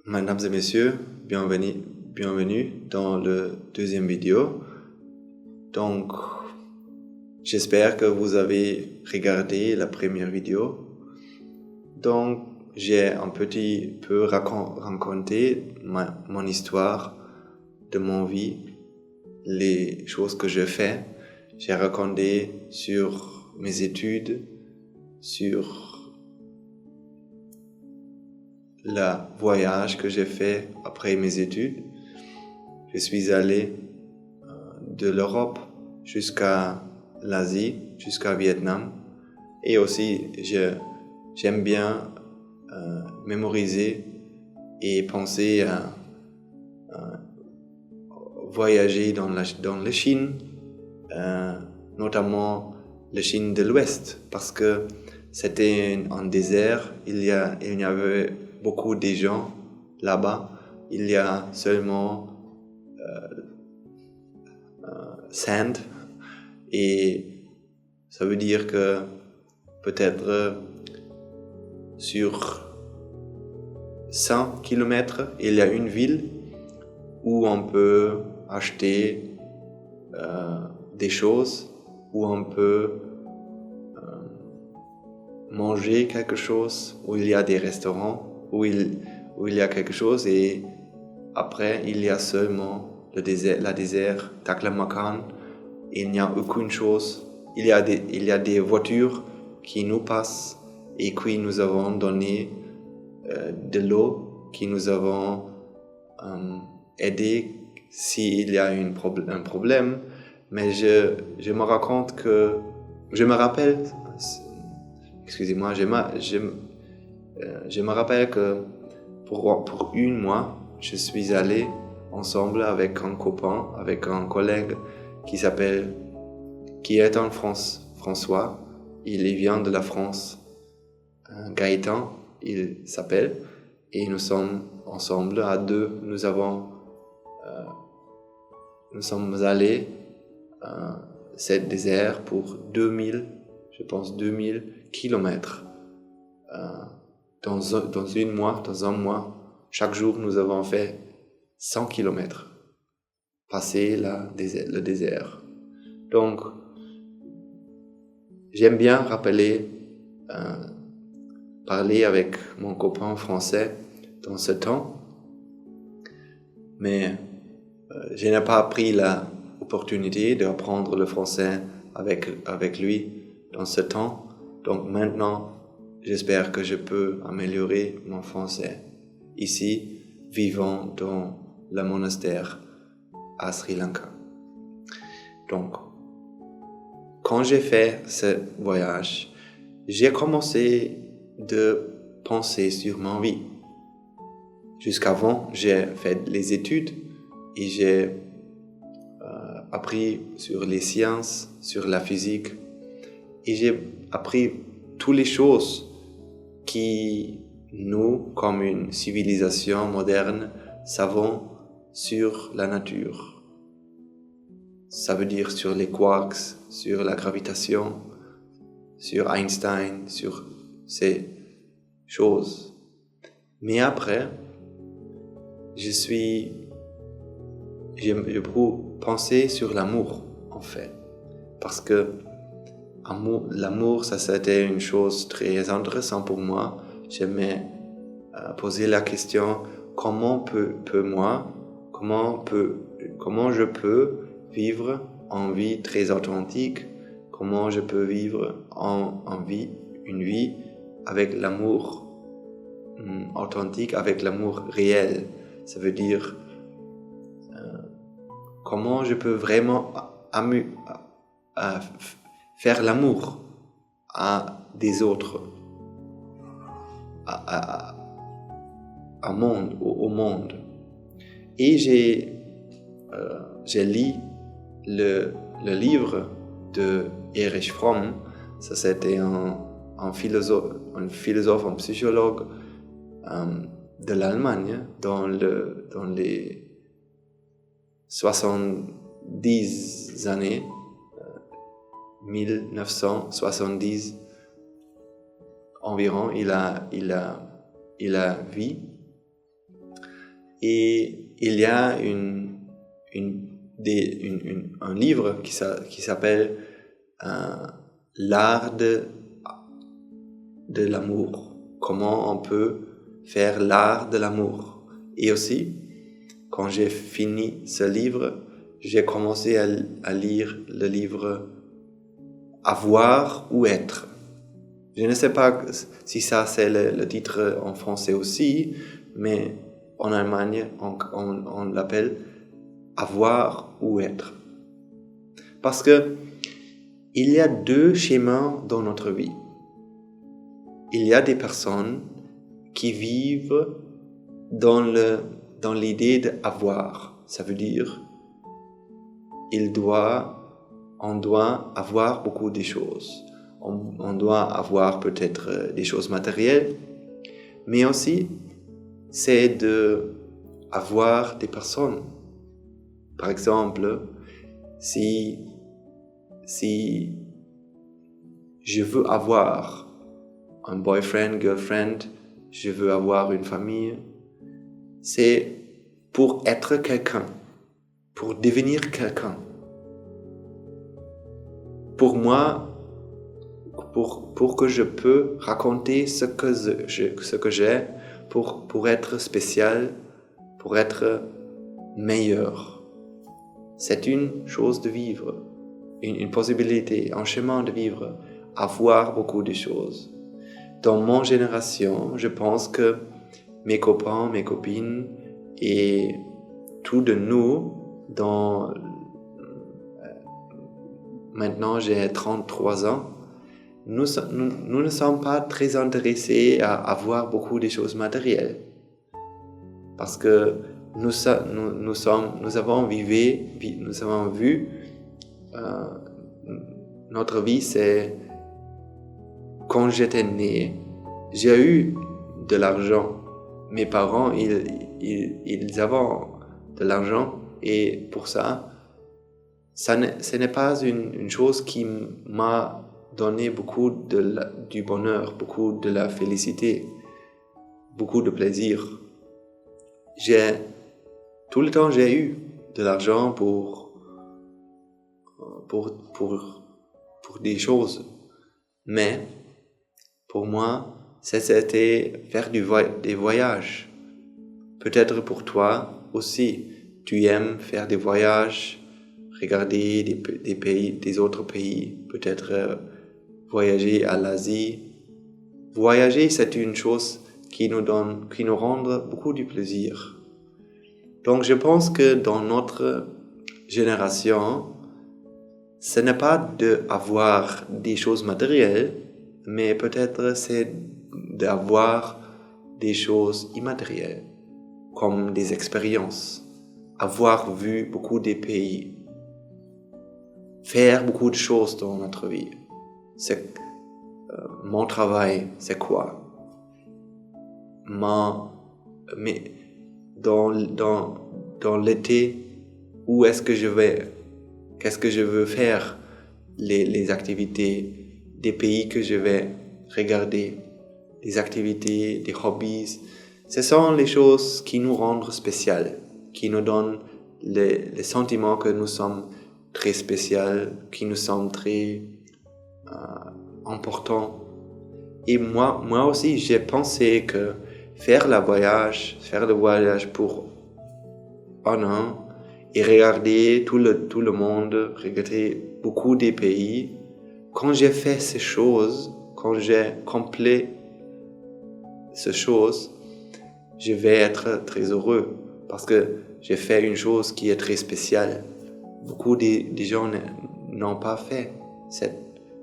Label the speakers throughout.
Speaker 1: Mesdames et messieurs, bienvenue dans le deuxième vidéo. Donc, j'espère que vous avez regardé la première vidéo. Donc, j'ai un petit peu raconté mon histoire de mon vie, les choses que je fais. J'ai raconté sur mes études, sur le voyage que j'ai fait après mes études. Je suis allé de l'Europe jusqu'à l'Asie, jusqu'à Vietnam. Et aussi, j'aime bien mémoriser et penser à voyager dans la Chine, notamment la Chine de l'Ouest, parce que c'était un désert, il y avait beaucoup de gens là-bas, il y a seulement sand, et ça veut dire que peut-être sur 100 km, il y a une ville où on peut acheter des choses, où on peut manger quelque chose, où il y a des restaurants, où il y a quelque chose, et après il y a seulement le désert Taklamakan. Il n'y a aucune chose. Il y a des voitures qui nous passent et qui nous avons donné de l'eau, qui nous avons aidé s'il y a un problème. Mais je me rappelle que pour un mois, je suis allé ensemble avec un copain, avec un collègue qui est en France, François. Il vient de la France. Gaëtan, il s'appelle. Et nous sommes ensemble à deux. Nous sommes allés à ce désert pour 2000 kilomètres. Dans un mois, chaque jour, nous avons fait 100 kilomètres, passer le désert. Donc, j'aime bien parler avec mon copain français dans ce temps, mais je n'ai pas pris l'opportunité d'apprendre le français avec lui dans ce temps. Donc maintenant, j'espère que je peux améliorer mon français ici, vivant dans le monastère à Sri Lanka. Donc, quand j'ai fait ce voyage, j'ai commencé de penser sur ma vie. Jusqu'avant, j'ai fait les études et j'ai appris sur les sciences, sur la physique, et j'ai appris toutes les choses qui nous, comme une civilisation moderne, savons sur la nature. Ça veut dire sur les quarks, sur la gravitation, sur Einstein, sur ces choses. Mais après, je peux penser sur l'amour, en fait. Parce que l'amour, ça c'était une chose très intéressante pour moi. J'aimais poser la question, comment je peux vivre en vie très authentique, comment je peux vivre une vie avec l'amour authentique, avec l'amour réel. Ça veut dire comment je peux vraiment faire l'amour à des autres, au monde. Et j'ai lu le livre de Erich Fromm. Ça c'était un philosophe, un psychologue de l'Allemagne dans les 70 années, 1970 environ, il a vu Et il y a un livre qui s'appelle L'art de l'amour. Comment on peut faire l'art de l'amour. Et aussi, quand j'ai fini ce livre, j'ai commencé à lire le livre Avoir ou être. Je ne sais pas si ça c'est le titre en français aussi, mais en Allemagne on l'appelle Avoir ou être. Parce que il y a deux chemins dans notre vie. Il y a des personnes qui vivent dans l'idée d'avoir. Ça veut dire on doit avoir beaucoup de choses. On doit avoir peut-être des choses matérielles, mais aussi c'est d'avoir des personnes. Par exemple, si je veux avoir un boyfriend, girlfriend, je veux avoir une famille, c'est pour être quelqu'un, pour devenir quelqu'un. Pour moi, pour que je peux raconter ce que j'ai, pour être spécial, pour être meilleur. C'est une chose de vivre, une possibilité, un chemin de vivre, avoir beaucoup de choses. Dans mon génération, je pense que mes copains, mes copines et tous de nous, maintenant j'ai 33 ans, nous ne sommes pas très intéressés à avoir beaucoup de choses matérielles. Parce que nous avons vu notre vie, c'est quand j'étais né, j'ai eu de l'argent. Mes parents, ils avaient de l'argent et pour ça, ce n'est pas une chose qui m'a donné beaucoup du bonheur, beaucoup de la félicité, beaucoup de plaisir. Tout le temps, j'ai eu de l'argent pour des choses. Mais, pour moi, c'était faire des voyages. Peut-être pour toi aussi, tu aimes faire des voyages, regarder des autres pays, peut-être voyager à l'Asie. Voyager, c'est une chose qui nous rend beaucoup de plaisir. Donc je pense que dans notre génération, ce n'est pas d'avoir des choses matérielles, mais peut-être c'est d'avoir des choses immatérielles, comme des expériences, avoir vu beaucoup de pays, faire beaucoup de choses dans notre vie. Mon travail, c'est quoi? Mais dans l'été, où est-ce que je vais? Qu'est-ce que je veux faire? Les activités, des pays que je vais regarder, des activités, des hobbies. Ce sont les choses qui nous rendent spéciales, qui nous donnent les sentiments que nous sommes très spéciaux, qui nous sommes très importants. Et moi aussi, j'ai pensé que faire le voyage pour un an et regarder tout le monde, regarder beaucoup de pays, quand j'ai fait ces choses, quand j'ai accompli ces choses, je vais être très heureux parce que j'ai fait une chose qui est très spéciale. Beaucoup de gens n'ont pas fait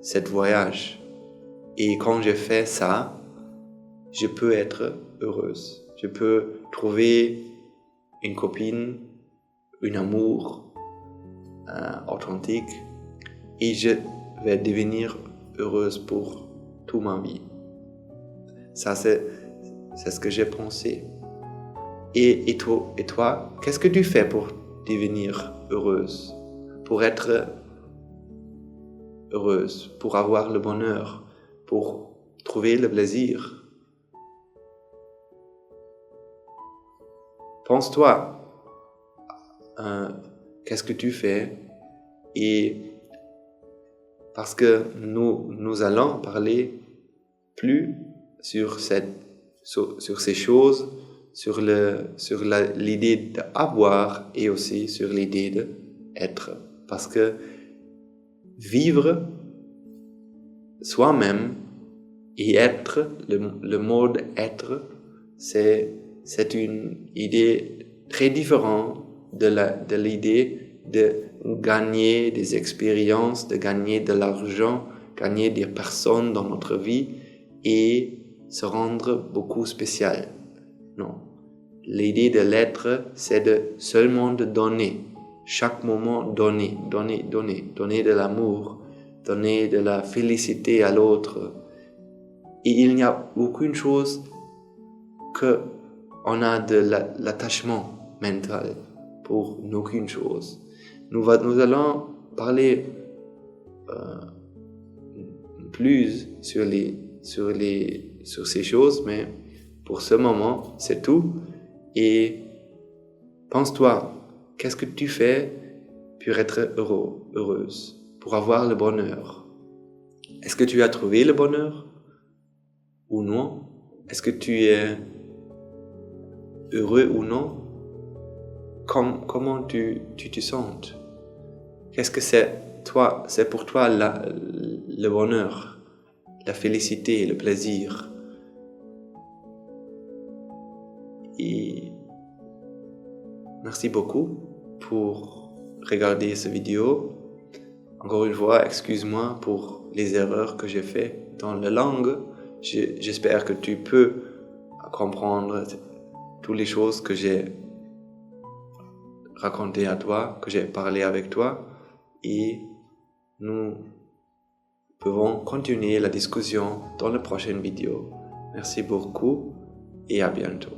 Speaker 1: cette voyage. Et quand j'ai fait ça, je peux être heureuse. Je peux trouver une copine, un amour authentique et je vais devenir heureuse pour toute ma vie. Ça, c'est ce que j'ai pensé. Et toi, qu'est-ce que tu fais pour devenir heureuse? Pour être heureuse, pour avoir le bonheur, pour trouver le plaisir? pense-toi, qu'est-ce que tu fais? Et parce que nous allons parler plus sur ces choses, sur l'idée d'avoir et aussi sur l'idée d'être. Parce que vivre soi-même et être, le mode être, c'est une idée très différente de l'idée de gagner des expériences, de gagner de l'argent, gagner des personnes dans notre vie et se rendre beaucoup spécial. Non. L'idée de l'être, c'est seulement de donner. Chaque moment, donner de l'amour, donner de la félicité à l'autre. Et il n'y a aucune chose qu'on a de l'attachement mental pour aucune chose. Nous allons parler plus sur ces choses, mais pour ce moment, c'est tout. Et pense-toi, qu'est-ce que tu fais pour être heureuse, pour avoir le bonheur? Est-ce que tu as trouvé le bonheur ou non? Est-ce que tu es heureux ou non? Comment tu te sens? Qu'est-ce que c'est pour toi le bonheur, la félicité, le plaisir? Et merci beaucoup pour regarder cette vidéo. Encore une fois, excuse-moi pour les erreurs que j'ai faites dans la langue. J'espère que tu peux comprendre toutes les choses que j'ai racontées à toi, que j'ai parlé avec toi. Et nous pouvons continuer la discussion dans la prochaine vidéo. Merci beaucoup et à bientôt.